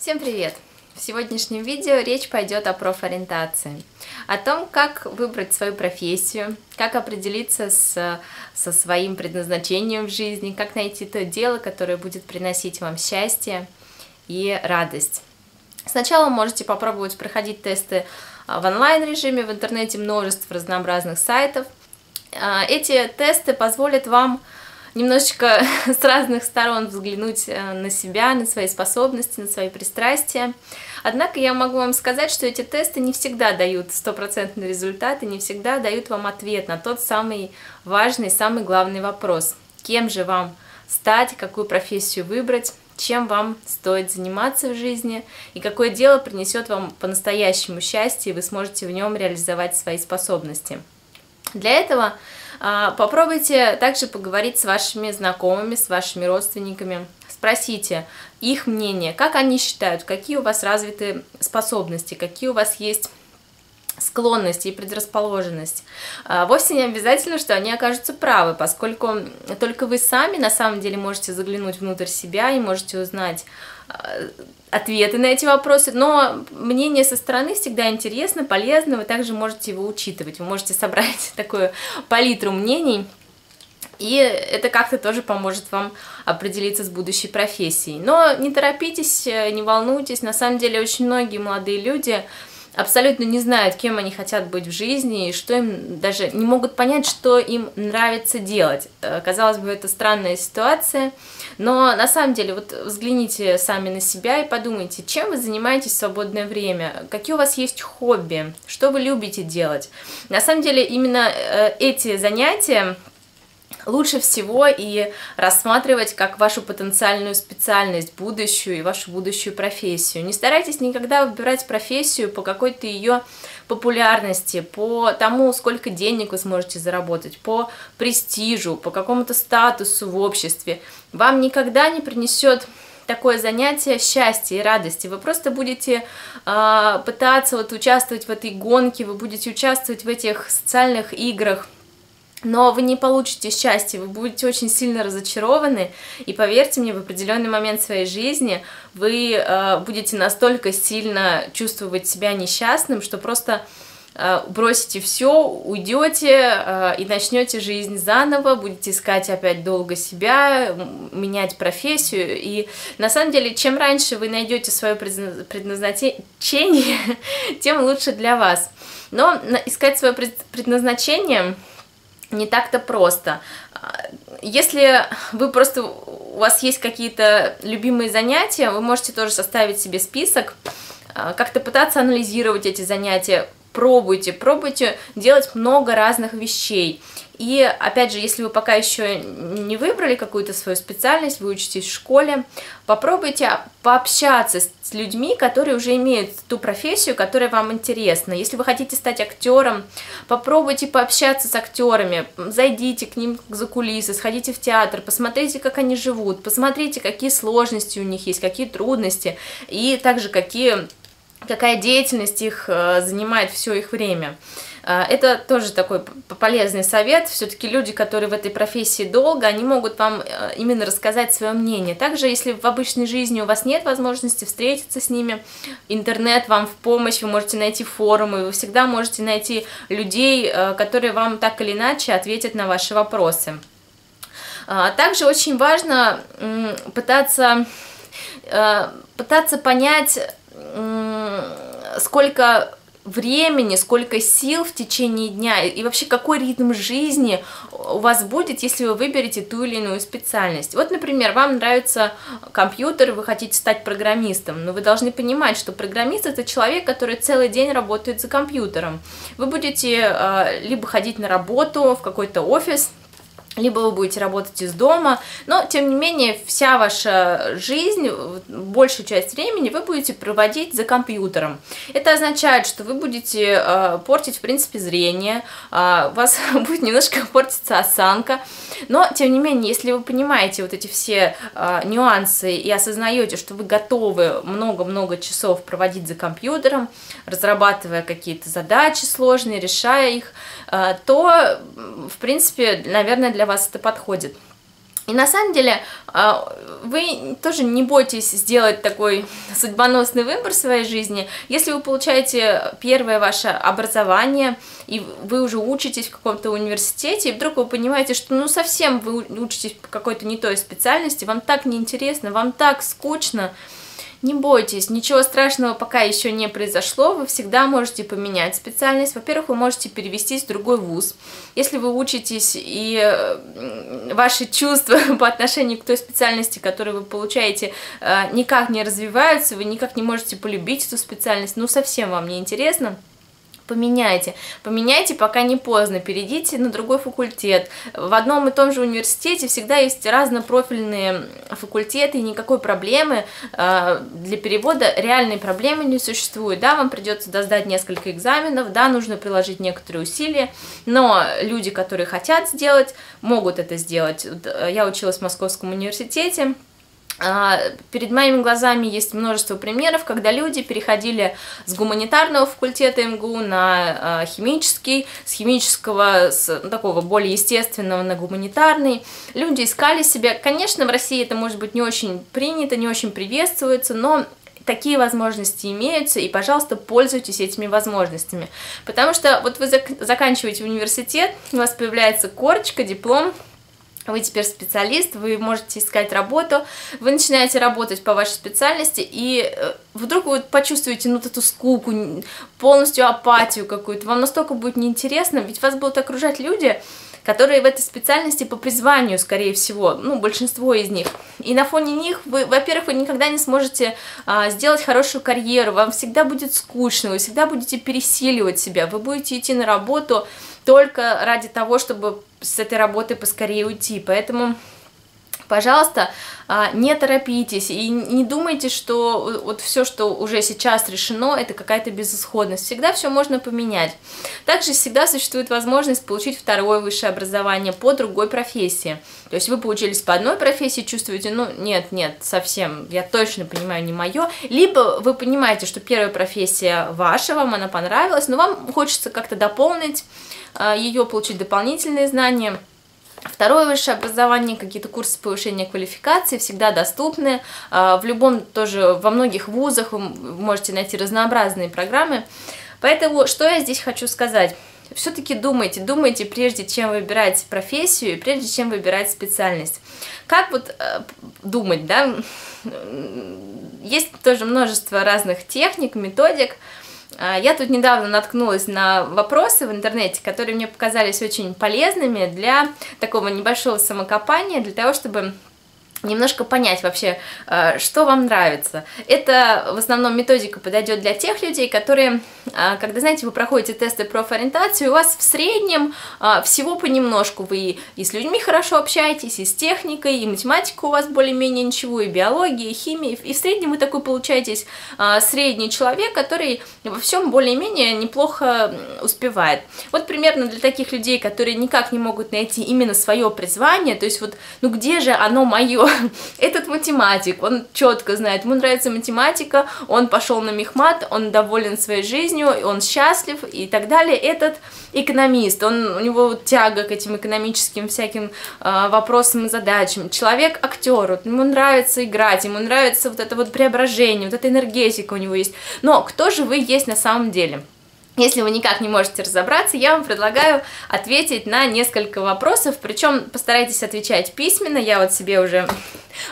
Всем привет! В сегодняшнем видео речь пойдет о профориентации, о том, как выбрать свою профессию, как определиться со своим предназначением в жизни, как найти то дело, которое будет приносить вам счастье и радость. Сначала можете попробовать проходить тесты в онлайн-режиме, в интернете множество разнообразных сайтов. Эти тесты позволят вам немножечко с разных сторон взглянуть на себя, на свои способности, на свои пристрастия. Однако я могу вам сказать, что эти тесты не всегда дают стопроцентный результат и не всегда дают вам ответ на тот самый важный, самый главный вопрос. Кем же вам стать, какую профессию выбрать, чем вам стоит заниматься в жизни и какое дело принесет вам по-настоящему счастье, и вы сможете в нем реализовать свои способности. Для этого попробуйте также поговорить с вашими знакомыми, с вашими родственниками, спросите их мнение, как они считают, какие у вас развиты способности, какие у вас есть склонности и предрасположенность. Вовсе не обязательно, что они окажутся правы, поскольку только вы сами на самом деле можете заглянуть внутрь себя и можете узнать ответы на эти вопросы, но мнение со стороны всегда интересно, полезно, вы также можете его учитывать, вы можете собрать такую палитру мнений, и это как-то тоже поможет вам определиться с будущей профессией. Но не торопитесь, не волнуйтесь, на самом деле очень многие молодые люди абсолютно не знают, кем они хотят быть в жизни, и что им даже не могут понять, что им нравится делать. Казалось бы, это странная ситуация, но на самом деле вот взгляните сами на себя и подумайте, чем вы занимаетесь в свободное время, какие у вас есть хобби, что вы любите делать. На самом деле именно эти занятия лучше всего и рассматривать как вашу потенциальную специальность, будущую и вашу будущую профессию. Не старайтесь никогда выбирать профессию по какой-то ее популярности, по тому, сколько денег вы сможете заработать, по престижу, по какому-то статусу в обществе. Вам никогда не принесет такое занятие счастья и радости. Вы просто будете пытаться участвовать в этой гонке, вы будете участвовать в этих социальных играх, но вы не получите счастья, вы будете очень сильно разочарованы, и поверьте мне, в определенный момент своей жизни вы будете настолько сильно чувствовать себя несчастным, что просто бросите все, уйдете и начнете жизнь заново, будете искать опять долго себя, менять профессию, и на самом деле, чем раньше вы найдете свое предназначение, тем лучше для вас. Но искать свое предназначение не так-то просто. Если у вас есть какие-то любимые занятия, вы можете тоже составить себе список, как-то пытаться анализировать эти занятия. Пробуйте делать много разных вещей. И опять же, если вы пока еще не выбрали какую-то свою специальность, вы учитесь в школе, попробуйте пообщаться с людьми, которые уже имеют ту профессию, которая вам интересна. Если вы хотите стать актером, попробуйте пообщаться с актерами, зайдите к ним за кулисы, сходите в театр, посмотрите, как они живут, посмотрите, какие сложности у них есть, какие трудности, и также какая деятельность их занимает все их время. Это тоже такой полезный совет. Все-таки люди, которые в этой профессии долго, они могут вам именно рассказать свое мнение. Также, если в обычной жизни у вас нет возможности встретиться с ними, интернет вам в помощь, вы можете найти форумы, вы всегда можете найти людей, которые вам так или иначе ответят на ваши вопросы. Также очень важно пытаться понять, сколько времени, сколько сил в течение дня и вообще какой ритм жизни у вас будет, если вы выберете ту или иную специальность. Вот, например, вам нравится компьютер, вы хотите стать программистом, но вы должны понимать, что программист — это человек, который целый день работает за компьютером. Вы будете либо ходить на работу в какой-то офис, либо вы будете работать из дома, но, тем не менее, вся ваша жизнь, большую часть времени вы будете проводить за компьютером. Это означает, что вы будете портить, в принципе, зрение, у вас будет немножко портиться осанка, но, тем не менее, если вы понимаете вот эти все нюансы и осознаете, что вы готовы много-много часов проводить за компьютером, разрабатывая какие-то задачи сложные, решая их, то, в принципе, наверное, для вас это подходит. И на самом деле вы тоже не бойтесь сделать такой судьбоносный выбор в своей жизни. Если вы получаете первое ваше образование, и вы уже учитесь в каком-то университете, и вдруг вы понимаете, что ну совсем вы учитесь по какой-то не той специальности, вам так неинтересно, вам так скучно, не бойтесь, ничего страшного пока еще не произошло, вы всегда можете поменять специальность. Во-первых, вы можете перевестись в другой вуз. Если вы учитесь и ваши чувства по отношению к той специальности, которую вы получаете, никак не развиваются, вы никак не можете полюбить эту специальность, ну совсем вам не интересно, поменяйте, пока не поздно, перейдите на другой факультет. В одном и том же университете всегда есть разнопрофильные факультеты, и никакой проблемы для перевода, реальной проблемы не существует. Да, вам придется сдать несколько экзаменов, да, нужно приложить некоторые усилия, но люди, которые хотят сделать, могут это сделать. Я училась в Московском университете. Перед моими глазами есть множество примеров, когда люди переходили с гуманитарного факультета МГУ на химический, с химического, такого более естественного на гуманитарный. Люди искали себя. Конечно, в России это может быть не очень принято, не очень приветствуется, но такие возможности имеются, и, пожалуйста, пользуйтесь этими возможностями. Потому что вот вы заканчиваете университет, у вас появляется корочка, диплом, вы теперь специалист, вы можете искать работу, вы начинаете работать по вашей специальности, и вдруг вы почувствуете ну, эту скуку, полностью апатию какую-то, вам настолько будет неинтересно, ведь вас будут окружать люди, которые в этой специальности по призванию, скорее всего, ну, большинство из них. И на фоне них, вы, во-первых, вы никогда не сможете сделать хорошую карьеру, вам всегда будет скучно, вы всегда будете пересиливать себя, вы будете идти на работу только ради того, чтобы с этой работы поскорее уйти. Поэтому, пожалуйста, не торопитесь и не думайте, что вот все, что уже сейчас решено, это какая-то безысходность. Всегда все можно поменять. Также всегда существует возможность получить второе высшее образование по другой профессии. То есть вы поучились по одной профессии, чувствуете, ну нет, совсем, я точно понимаю, не мое. Либо вы понимаете, что первая профессия ваша, вам она понравилась, но вам хочется как-то дополнить ее, получить дополнительные знания. Второе высшее образование, какие-то курсы повышения квалификации всегда доступны. В любом тоже, во многих вузах вы можете найти разнообразные программы. Поэтому, что я здесь хочу сказать? Все-таки думайте, прежде чем выбирать профессию и прежде чем выбирать специальность. Как вот думать, да? Есть тоже множество разных техник, методик. Я тут недавно наткнулась на вопросы в интернете, которые мне показались очень полезными для такого небольшого самокопания, для того, чтобы немножко понять вообще, что вам нравится. Это в основном методика подойдет для тех людей, которые, когда, знаете, вы проходите тесты профориентации, у вас в среднем всего понемножку. Вы и с людьми хорошо общаетесь, и с техникой, и математика у вас более-менее ничего, и биология, и химия. И в среднем вы такой получаетесь средний человек, который во всем более-менее неплохо успевает. Вот примерно для таких людей, которые никак не могут найти именно свое призвание, то есть вот, ну где же оно мое? Этот математик, он четко знает, ему нравится математика, он пошел на мехмат, он доволен своей жизнью, он счастлив и так далее. Этот экономист, у него тяга к этим экономическим всяким вопросам и задачам. Человек-актер, ему нравится играть, ему нравится вот это вот преображение, вот эта энергетика у него есть. Но кто же вы есть на самом деле? Если вы никак не можете разобраться, я вам предлагаю ответить на несколько вопросов, причем постарайтесь отвечать письменно. Я вот себе уже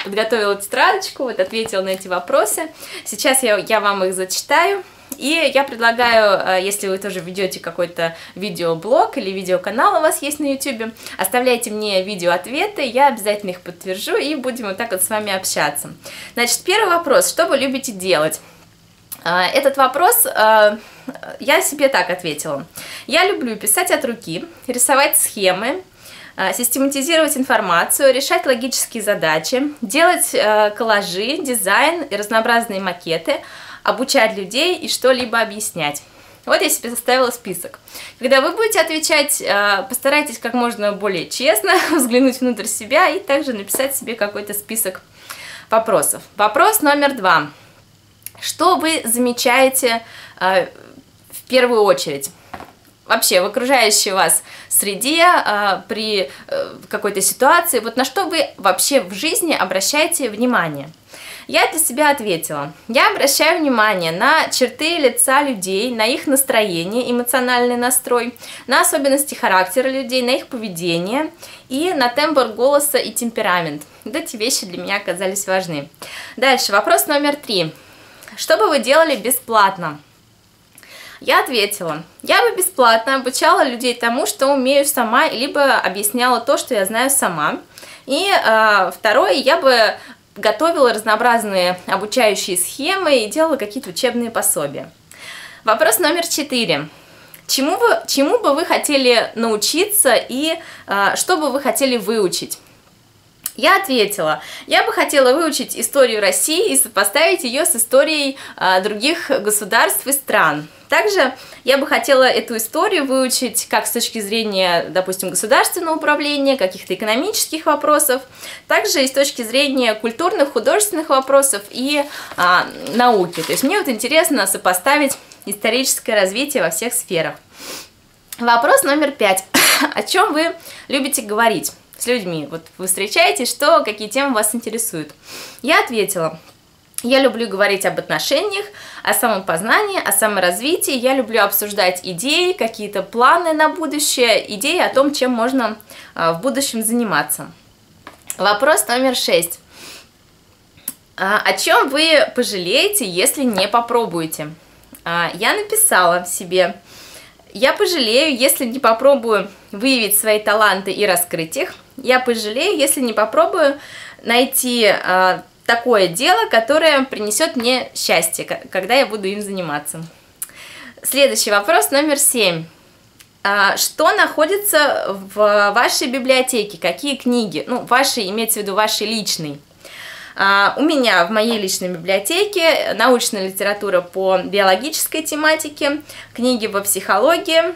подготовила тетрадочку, вот ответила на эти вопросы. Сейчас я вам их зачитаю. И я предлагаю, если вы тоже ведете какой-то видеоблог или видеоканал у вас есть на YouTube, оставляйте мне видеоответы, я обязательно их подтвержу и будем вот так вот с вами общаться. Значит, первый вопрос: что вы любите делать? Этот вопрос я себе так ответила. Я люблю писать от руки, рисовать схемы, систематизировать информацию, решать логические задачи, делать коллажи, дизайн и разнообразные макеты, обучать людей и что-либо объяснять. Вот я себе составила список. Когда вы будете отвечать, постарайтесь как можно более честно взглянуть внутрь себя и также написать себе какой-то список вопросов. Вопрос номер 2. Что вы замечаете в первую очередь? вообще в окружающей вас среде, при какой-то ситуации, вот на что вы вообще в жизни обращаете внимание? Я для себя ответила. Я обращаю внимание на черты лица людей, на их настроение, эмоциональный настрой, на особенности характера людей, на их поведение и на тембр голоса и темперамент. Вот эти вещи для меня оказались важны. Дальше, вопрос номер 3. Что бы вы делали бесплатно? Я ответила, я бы бесплатно обучала людей тому, что умею сама, либо объясняла то, что я знаю сама. И второе, я бы готовила разнообразные обучающие схемы и делала какие-то учебные пособия. Вопрос номер 4. Чему бы вы хотели научиться и что бы вы хотели выучить? Я ответила, я бы хотела выучить историю России и сопоставить ее с историей других государств и стран. Также я бы хотела эту историю выучить как с точки зрения, допустим, государственного управления, каких-то экономических вопросов, также и с точки зрения культурных, художественных вопросов и науки. То есть мне вот интересно сопоставить историческое развитие во всех сферах. Вопрос номер 5. О чем вы любите говорить с людьми? Вот вы встречаетесь, какие темы вас интересуют? Я ответила. Я люблю говорить об отношениях, о самопознании, о саморазвитии. Я люблю обсуждать идеи, какие-то планы на будущее, идеи о том, чем можно в будущем заниматься. Вопрос номер 6. О чем вы пожалеете, если не попробуете? Я написала себе: я пожалею, если не попробую выявить свои таланты и раскрыть их. Я пожалею, если не попробую найти такое дело, которое принесет мне счастье, когда я буду им заниматься. Следующий вопрос, номер 7. Что находится в вашей библиотеке? Какие книги? Ну, вашей, имеется в виду вашей личной. У меня в моей личной библиотеке научная литература по биологической тематике, книги по психологии.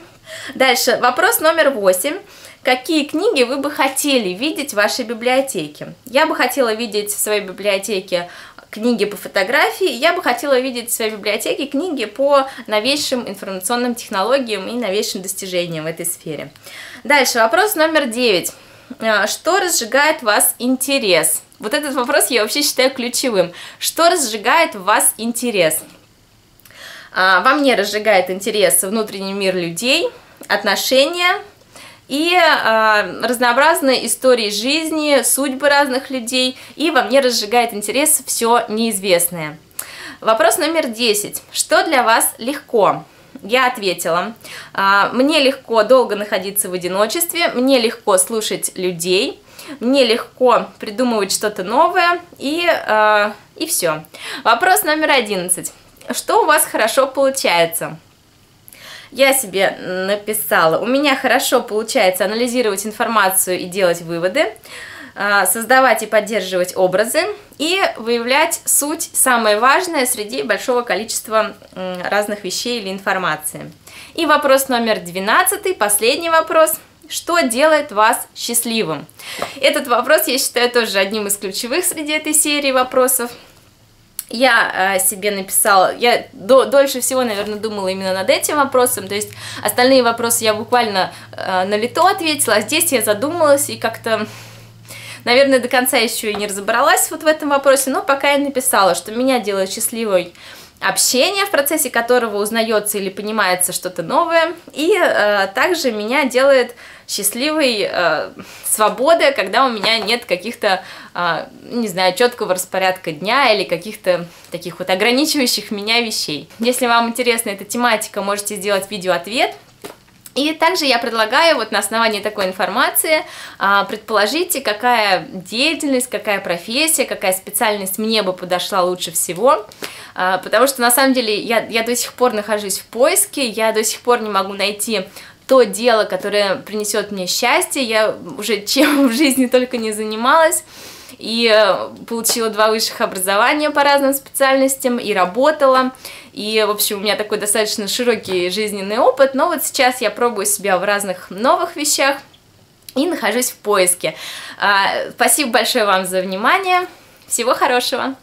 Дальше, вопрос номер 8. Какие книги вы бы хотели видеть в вашей библиотеке? Я бы хотела видеть в своей библиотеке книги по фотографии, я бы хотела видеть в своей библиотеке книги по новейшим информационным технологиям и новейшим достижениям в этой сфере. Дальше, вопрос номер 9. Что разжигает в вас интерес? Вот этот вопрос я вообще считаю ключевым. Что разжигает в вас интерес? Во мне разжигает интерес внутренний мир людей, отношения и разнообразные истории жизни, судьбы разных людей, и во мне разжигает интерес все неизвестное. Вопрос номер 10. Что для вас легко? Я ответила, мне легко долго находиться в одиночестве, мне легко слушать людей, мне легко придумывать что-то новое, и все. Вопрос номер 11. Что у вас хорошо получается? Я себе написала, у меня хорошо получается анализировать информацию и делать выводы, создавать и поддерживать образы и выявлять суть, самое важное, среди большого количества разных вещей или информации. И вопрос номер 12, последний вопрос. Что делает вас счастливым? Этот вопрос я считаю тоже одним из ключевых среди этой серии вопросов. Я себе написала, я дольше всего, наверное, думала именно над этим вопросом, то есть остальные вопросы я буквально на лету ответила, а здесь я задумалась и как-то, наверное, до конца еще и не разобралась вот в этом вопросе, но пока я написала, что меня делает счастливой общение, в процессе которого узнается или понимается что-то новое, и также меня делает счастливой свобода, когда у меня нет каких-то, не знаю, четкого распорядка дня или каких-то таких вот ограничивающих меня вещей. Если вам интересна эта тематика, можете сделать видео-ответ. И также я предлагаю вот на основании такой информации предположите, какая деятельность, какая профессия, какая специальность мне бы подошла лучше всего, потому что на самом деле я до сих пор нахожусь в поиске, я до сих пор не могу найти то дело, которое принесет мне счастье, я уже чем в жизни только не занималась, и получила 2 высших образования по разным специальностям, и работала, и, в общем, у меня такой достаточно широкий жизненный опыт, но вот сейчас я пробую себя в разных новых вещах и нахожусь в поиске. Спасибо большое вам за внимание, всего хорошего!